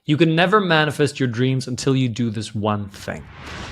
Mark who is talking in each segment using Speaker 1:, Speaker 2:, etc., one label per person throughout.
Speaker 1: You can never manifest your dreams until you do this one thing.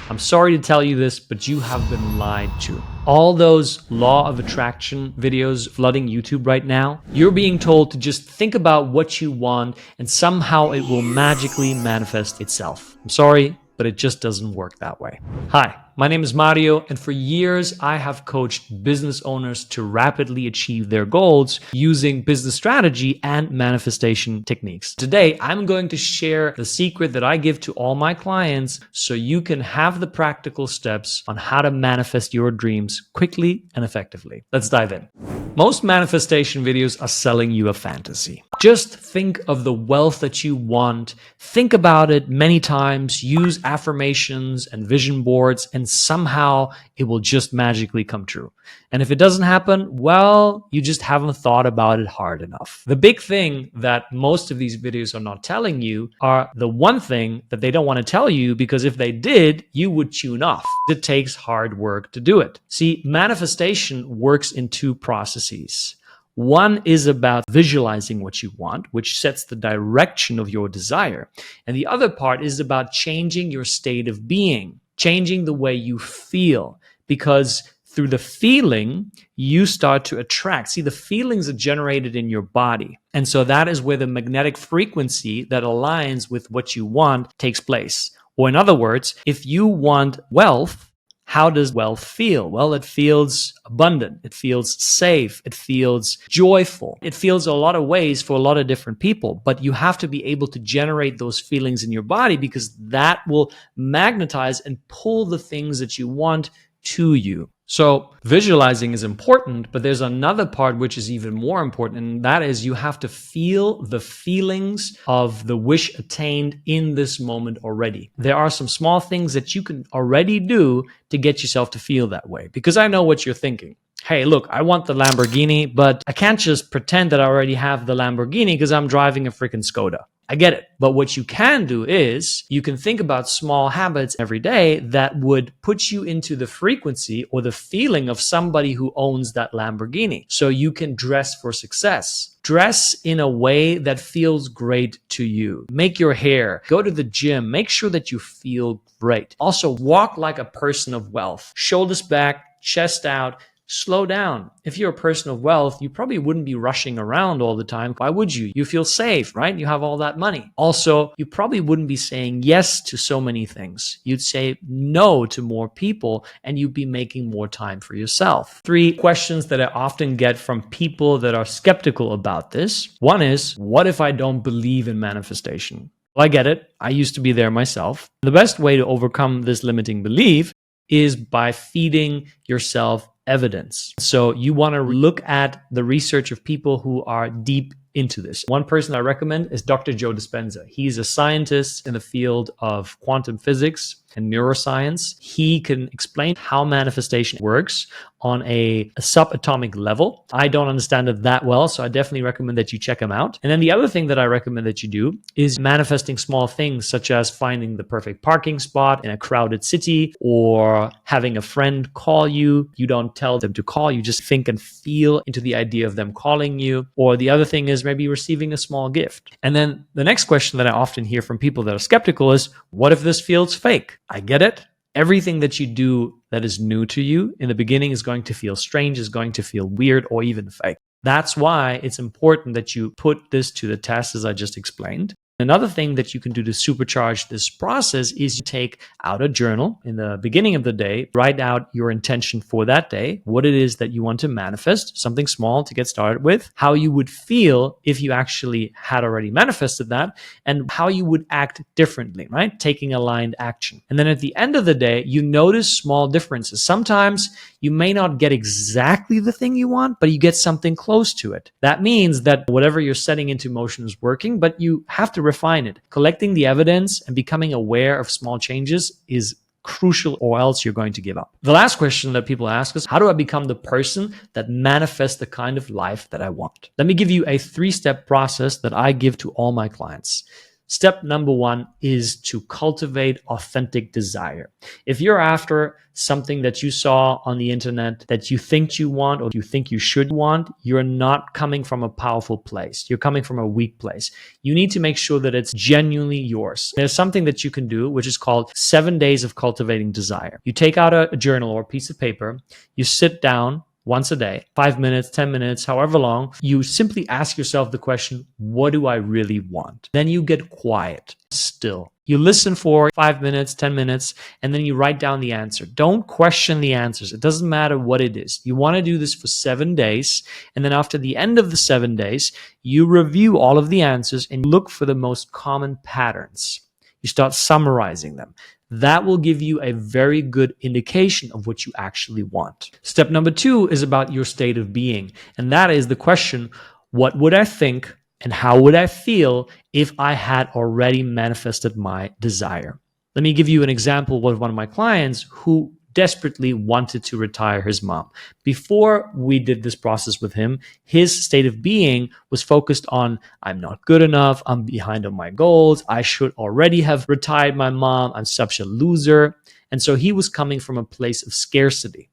Speaker 1: I'm sorry to tell you this, but you have been lied to. All those law of attraction videos flooding YouTube right now, you're being told to just think about what you want and somehow it will magically manifest itself. I'm sorry, but it just doesn't work that way. Hi, my name is Mario, and for years I have coached business owners to rapidly achieve their goals using business strategy and manifestation techniques. Today, I'm going to share the secret that I give to all my clients so you can have the practical steps on how to manifest your dreams quickly and effectively. Let's dive in. Most manifestation videos are selling you a fantasy. Just think of the wealth that you want. Think about it many times. Use affirmations and vision boards, and somehow it will just magically come true. And if it doesn't happen, well, you just haven't thought about it hard enough. The big thing that most of these videos are not telling you are the one thing that they don't want to tell you, because if they did, you would tune off. It takes hard work to do it. See, manifestation works in two processes. One is about visualizing what you want, which sets the direction of your desire. And the other part is about changing your state of being, changing the way you feel, because through the feeling, you start to attract. See, the feelings are generated in your body. And so that is where the magnetic frequency that aligns with what you want takes place. Or in other words, if you want wealth, how does wealth feel? Well, it feels abundant. It feels safe. It feels joyful. It feels a lot of ways for a lot of different people, but you have to be able to generate those feelings in your body, because that will magnetize and pull the things that you want to you. So visualizing is important, but there's another part which is even more important, and that is you have to feel the feelings of the wish attained in this moment already. There are some small things that you can already do to get yourself to feel that way, because I know what you're thinking. Hey, look, I want the Lamborghini, but I can't just pretend that I already have the Lamborghini because I'm driving a freaking Skoda. I get it. But what you can do is you can think about small habits every day that would put you into the frequency or the feeling of somebody who owns that Lamborghini. So you can dress for success. Dress in a way that feels great to you. Make your hair. Go to the gym. Make sure that you feel great. Also, walk like a person of wealth. Shoulders back, chest out. Slow down. If you're a person of wealth, you probably wouldn't be rushing around all the time. Why would you? You feel safe, right? You have all that money. Also, you probably wouldn't be saying yes to so many things. You'd say no to more people, and you'd be making more time for yourself. 3 questions that I often get from people that are skeptical about this. One is, what if I don't believe in manifestation? Well, I get it. I used to be there myself. The best way to overcome this limiting belief is by feeding yourself evidence. So you want to look at the research of people who are deep into this. One person I recommend is Dr. Joe Dispenza. He's a scientist in the field of quantum physics and neuroscience. He can explain how manifestation works on a subatomic level. I don't understand it that well, so I definitely recommend that you check him out. And then the other thing that I recommend that you do is manifesting small things, such as finding the perfect parking spot in a crowded city, or having a friend call you. You don't tell them to call, you just think and feel into the idea of them calling you. Or the other thing is maybe receiving a small gift. And then the next question that I often hear from people that are skeptical is, what if this feels fake? I get it. Everything that you do that is new to you in the beginning is going to feel strange, is going to feel weird, or even fake. That's why it's important that you put this to the test, as I just explained. Another thing that you can do to supercharge this process is you take out a journal in the beginning of the day, write out your intention for that day, what it is that you want to manifest, something small to get started with, how you would feel if you actually had already manifested that, and how you would act differently, right? Taking aligned action. And then at the end of the day, you notice small differences. Sometimes you may not get exactly the thing you want, but you get something close to it. That means that whatever you're setting into motion is working, but you have to refine it. Collecting the evidence and becoming aware of small changes is crucial, or else you're going to give up. The last question that people ask is, how do I become the person that manifests the kind of life that I want? Let me give you a 3-step process that I give to all my clients. Step number one is to cultivate authentic desire. If you're after something that you saw on the internet that you think you want or you think you should want, you're not coming from a powerful place. You're coming from a weak place. You need to make sure that it's genuinely yours. There's something that you can do, which is called 7 days of cultivating desire. You take out a journal or a piece of paper, you sit down once a day, 5 minutes, 10 minutes, however long, you simply ask yourself the question, what do I really want? Then you get quiet, still. You listen for 5 minutes, 10 minutes, and then you write down the answer. Don't question the answers. It doesn't matter what it is. You want to do this for 7 days, and then after the end of the 7 days, you review all of the answers and look for the most common patterns. You start summarizing them. That will give you a very good indication of what you actually want. Step number 2 is about your state of being. And that is the question, what would I think and how would I feel if I had already manifested my desire? Let me give you an example with one of my clients who desperately wanted to retire his mom. Before we did this process with him, his state of being was focused on, I'm not good enough, I'm behind on my goals, I should already have retired my mom, I'm such a loser. And so he was coming from a place of scarcity.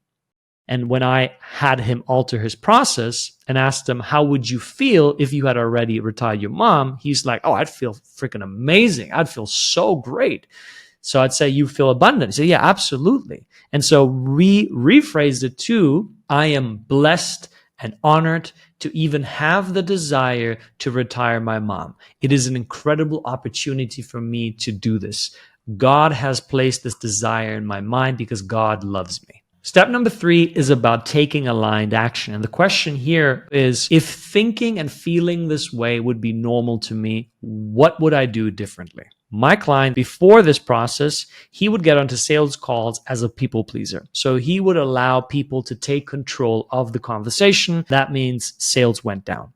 Speaker 1: And when I had him alter his process and asked him, how would you feel if you had already retired your mom? He's like, oh, I'd feel freaking amazing. I'd feel so great. So I'd say, you feel abundant. He said, yeah, absolutely. And so we rephrased it to, I am blessed and honored to even have the desire to retire my mom. It is an incredible opportunity for me to do this. God has placed this desire in my mind because God loves me. Step number 3 is about taking aligned action. And the question here is, if thinking and feeling this way would be normal to me, what would I do differently? My client, before this process, he would get onto sales calls as a people pleaser. So he would allow people to take control of the conversation. That means sales went down.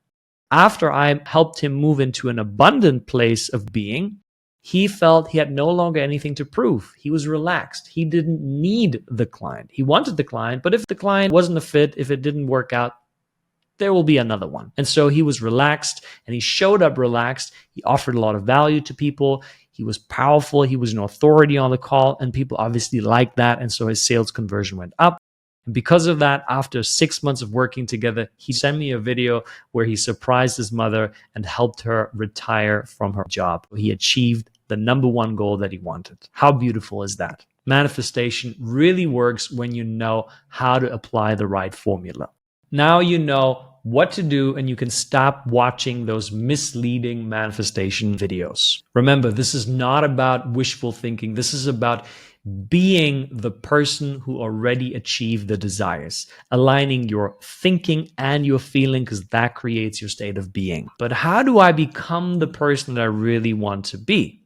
Speaker 1: After I helped him move into an abundant place of being, he felt he had no longer anything to prove. He was relaxed. He didn't need the client. He wanted the client, but if the client wasn't a fit, if it didn't work out, there will be another one. And so he was relaxed and he showed up relaxed. He offered a lot of value to people. He was powerful. He was an authority on the call and people obviously liked that. And so his sales conversion went up. And because of that, after 6 months of working together, he sent me a video where he surprised his mother and helped her retire from her job. He achieved the number 1 goal that he wanted. How beautiful is that? Manifestation really works when you know how to apply the right formula. Now you know what to do and you can stop watching those misleading manifestation videos. Remember, this is not about wishful thinking. This is about being the person who already achieved the desires, aligning your thinking and your feeling because that creates your state of being. But how do I become the person that I really want to be?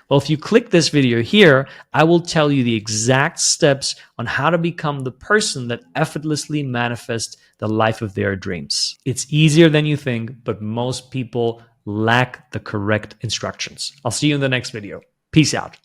Speaker 1: Well, if you click this video here, I will tell you the exact steps on how to become the person that effortlessly manifests the life of their dreams. It's easier than you think, but most people lack the correct instructions. I'll see you in the next video. Peace out.